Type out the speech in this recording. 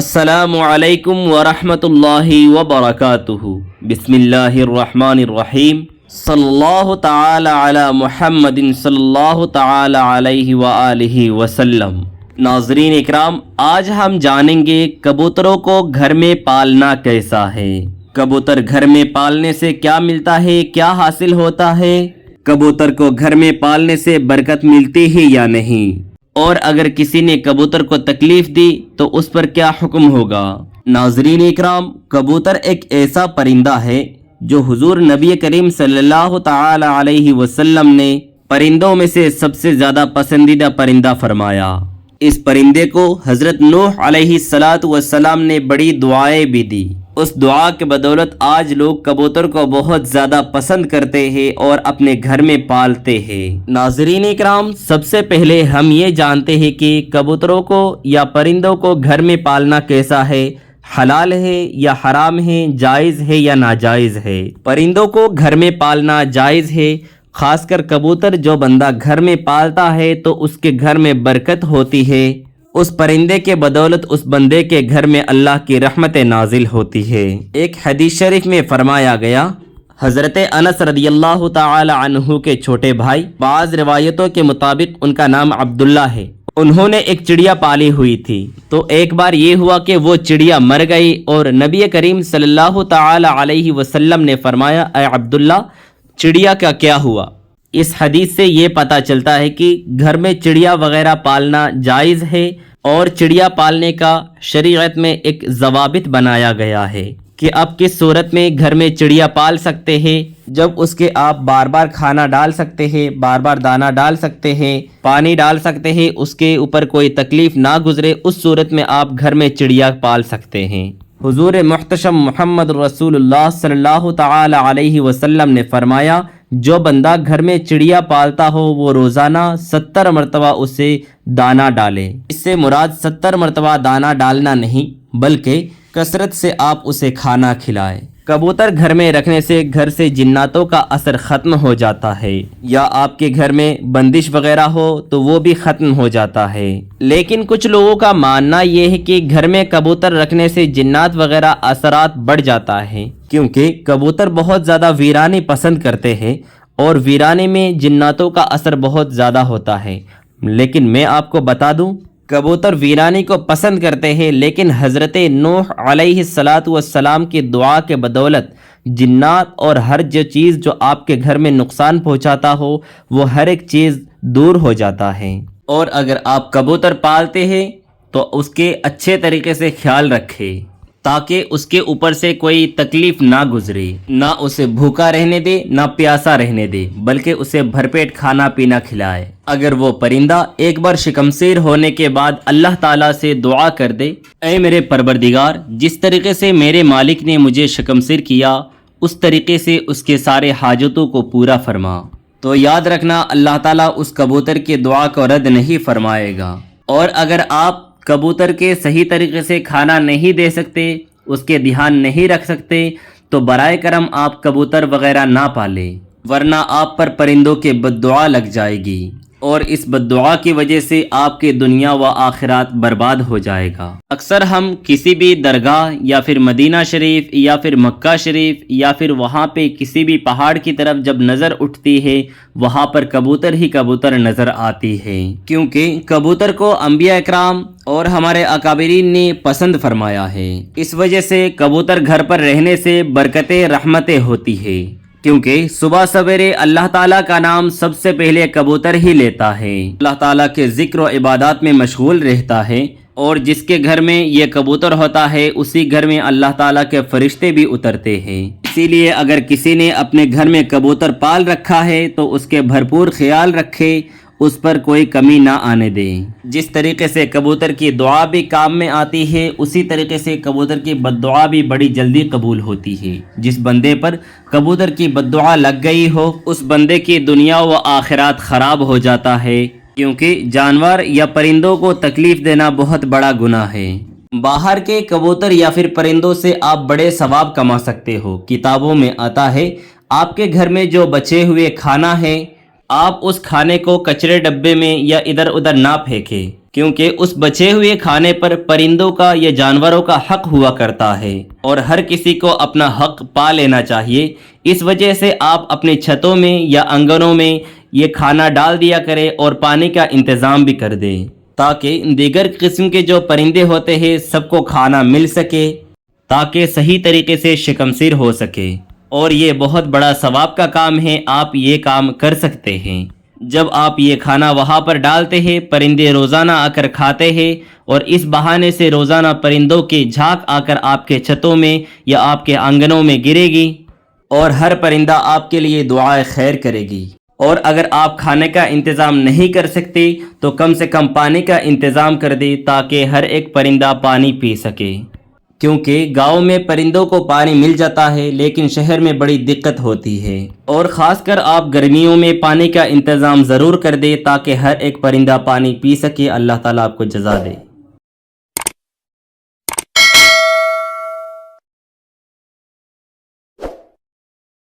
السلام علیکم ورحمۃ اللہ وبرکاتہ۔ بسم اللہ الرحمن الرحیم۔ صلی اللہ تعالی علی محمد صلی اللہ تعالی علیہ وآلہ وسلم۔ ناظرین اکرام، آج ہم جانیں گے کبوتروں کو گھر میں پالنا کیسا ہے۔ کبوتر گھر میں پالنے سے کیا ملتا ہے، کیا حاصل ہوتا ہے، کبوتر کو گھر میں پالنے سے برکت ملتی ہے یا نہیں، اور اگر کسی نے کبوتر کو تکلیف دی تو اس پر کیا حکم ہوگا۔ ناظرین اکرام، کبوتر ایک ایسا پرندہ ہے جو حضور نبی کریم صلی اللہ تعالی علیہ وسلم نے پرندوں میں سے سب سے زیادہ پسندیدہ پرندہ فرمایا۔ اس پرندے کو حضرت نوح علیہ السلام نے بڑی دعائیں بھی دی۔ اس دعا کے بدولت آج لوگ کبوتر کو بہت زیادہ پسند کرتے ہیں اور اپنے گھر میں پالتے ہیں۔ ناظرین اکرام، سب سے پہلے ہم یہ جانتے ہیں کہ کبوتروں کو یا پرندوں کو گھر میں پالنا کیسا ہے، حلال ہے یا حرام ہے، جائز ہے یا ناجائز ہے۔ پرندوں کو گھر میں پالنا جائز ہے، خاص کر کبوتر جو بندہ گھر میں پالتا ہے تو اس کے گھر میں برکت ہوتی ہے، اس پرندے کے بدولت اس بندے کے گھر میں اللہ کی رحمت نازل ہوتی ہے۔ ایک حدیث شریف میں فرمایا گیا، حضرت انس رضی اللہ تعالی عنہ کے چھوٹے بھائی، بعض روایتوں کے مطابق ان کا نام عبداللہ ہے، انہوں نے ایک چڑیا پالی ہوئی تھی۔ تو ایک بار یہ ہوا کہ وہ چڑیا مر گئی اور نبی کریم صلی اللہ تعالی علیہ وسلم نے فرمایا، اے عبداللہ، چڑیا کا کیا ہوا؟ اس حدیث سے یہ پتہ چلتا ہے کہ گھر میں چڑیا وغیرہ پالنا جائز ہے، اور چڑیا پالنے کا شریعت میں ایک ضوابط بنایا گیا ہے کہ آپ کس صورت میں گھر میں چڑیا پال سکتے ہیں۔ جب اس کے آپ بار بار کھانا ڈال سکتے ہیں، بار بار دانہ ڈال سکتے ہیں، پانی ڈال سکتے ہیں، اس کے اوپر کوئی تکلیف نہ گزرے، اس صورت میں آپ گھر میں چڑیا پال سکتے ہیں۔ حضور محتشم محمد رسول اللہ صلی اللہ تعالی علیہ وسلم نے فرمایا، جو بندہ گھر میں چڑیا پالتا ہو وہ روزانہ 70 مرتبہ اسے دانہ ڈالے۔ اس سے مراد 70 مرتبہ دانہ ڈالنا نہیں، بلکہ کثرت سے آپ اسے کھانا کھلائے۔ کبوتر گھر میں رکھنے سے گھر سے جناتوں کا اثر ختم ہو جاتا ہے، یا آپ کے گھر میں بندش وغیرہ ہو تو وہ بھی ختم ہو جاتا ہے۔ لیکن کچھ لوگوں کا ماننا یہ ہے کہ گھر میں کبوتر رکھنے سے جنات وغیرہ اثرات بڑھ جاتا ہے، کیونکہ کبوتر بہت زیادہ ویرانی پسند کرتے ہیں اور ویرانے میں جناتوں کا اثر بہت زیادہ ہوتا ہے۔ لیکن میں آپ کو بتا دوں، کبوتر ویرانی کو پسند کرتے ہیں، لیکن حضرت نوح علیہ السلام کی دعا کے بدولت جنات اور ہر جو چیز جو آپ کے گھر میں نقصان پہنچاتا ہو وہ ہر ایک چیز دور ہو جاتا ہے۔ اور اگر آپ کبوتر پالتے ہیں تو اس کے اچھے طریقے سے خیال رکھیں تاکہ اس کے اوپر سے کوئی تکلیف نہ گزرے، نہ اسے بھوکا رہنے دے نہ پیاسا رہنے دے، بلکہ اسے بھرپیٹ کھانا پینا کھلائے۔ اگر وہ پرندہ ایک بار شکمسیر ہونے کے بعد اللہ تعالیٰ سے دعا کر دے، اے میرے پروردگار، جس طریقے سے میرے مالک نے مجھے شکمسیر کیا اس طریقے سے اس کے سارے حاجتوں کو پورا فرما، تو یاد رکھنا اللہ تعالیٰ اس کبوتر کی دعا کو رد نہیں فرمائے گا۔ اور اگر آپ کبوتر کے صحیح طریقے سے کھانا نہیں دے سکتے، اس کے دھیان نہیں رکھ سکتے، تو برائے کرم آپ کبوتر وغیرہ نہ پالیں، ورنہ آپ پر پرندوں کے بد دعا لگ جائے گی، اور اس بد دعا کی وجہ سے آپ کی دنیا و آخرات برباد ہو جائے گا۔ اکثر ہم کسی بھی درگاہ یا پھر مدینہ شریف یا پھر مکہ شریف یا پھر وہاں پہ کسی بھی پہاڑ کی طرف جب نظر اٹھتی ہے، وہاں پر کبوتر ہی کبوتر نظر آتی ہے، کیونکہ کبوتر کو انبیاء اکرام اور ہمارے اکابرین نے پسند فرمایا ہے۔ اس وجہ سے کبوتر گھر پر رہنے سے برکتیں رحمتیں ہوتی ہے، کیونکہ صبح سویرے اللہ تعالیٰ کا نام سب سے پہلے کبوتر ہی لیتا ہے، اللہ تعالیٰ کے ذکر و عبادات میں مشغول رہتا ہے، اور جس کے گھر میں یہ کبوتر ہوتا ہے اسی گھر میں اللہ تعالیٰ کے فرشتے بھی اترتے ہیں۔ اسی لیے اگر کسی نے اپنے گھر میں کبوتر پال رکھا ہے تو اس کے بھرپور خیال رکھے، اس پر کوئی کمی نہ آنے دیں۔ جس طریقے سے کبوتر کی دعا بھی کام میں آتی ہے، اسی طریقے سے کبوتر کی بد دعا بھی بڑی جلدی قبول ہوتی ہے۔ جس بندے پر کبوتر کی بد دعا لگ گئی ہو، اس بندے کی دنیا و آخرات خراب ہو جاتا ہے، کیونکہ جانور یا پرندوں کو تکلیف دینا بہت بڑا گناہ ہے۔ باہر کے کبوتر یا پھر پرندوں سے آپ بڑے ثواب کما سکتے ہو۔ کتابوں میں آتا ہے، آپ کے گھر میں جو بچے ہوئے کھانا ہے، آپ اس کھانے کو کچرے ڈبے میں یا ادھر ادھر نہ پھینکیں، کیونکہ اس بچے ہوئے کھانے پر پرندوں کا یا جانوروں کا حق ہوا کرتا ہے اور ہر کسی کو اپنا حق پا لینا چاہیے۔ اس وجہ سے آپ اپنے چھتوں میں یا آنگنوں میں یہ کھانا ڈال دیا کرے اور پانی کا انتظام بھی کر دے تاکہ دیگر قسم کے جو پرندے ہوتے ہیں سب کو کھانا مل سکے، تاکہ صحیح طریقے سے شکمسیر ہو سکے۔ اور یہ بہت بڑا ثواب کا کام ہے، آپ یہ کام کر سکتے ہیں۔ جب آپ یہ کھانا وہاں پر ڈالتے ہیں، پرندے روزانہ آ کر کھاتے ہیں اور اس بہانے سے روزانہ پرندوں کی جھاگ آ کر آپ کے چھتوں میں یا آپ کے آنگنوں میں گرے گی اور ہر پرندہ آپ کے لیے دعائے خیر کرے گی۔ اور اگر آپ کھانے کا انتظام نہیں کر سکتے تو کم سے کم پانی کا انتظام کر دیں تاکہ ہر ایک پرندہ پانی پی سکے، کیونکہ گاؤں میں پرندوں کو پانی مل جاتا ہے لیکن شہر میں بڑی دقت ہوتی ہے۔ اور خاص کر آپ گرمیوں میں پانی کا انتظام ضرور کر دیں تاکہ ہر ایک پرندہ پانی پی سکے۔ اللہ تعالیٰ آپ کو جزا دے۔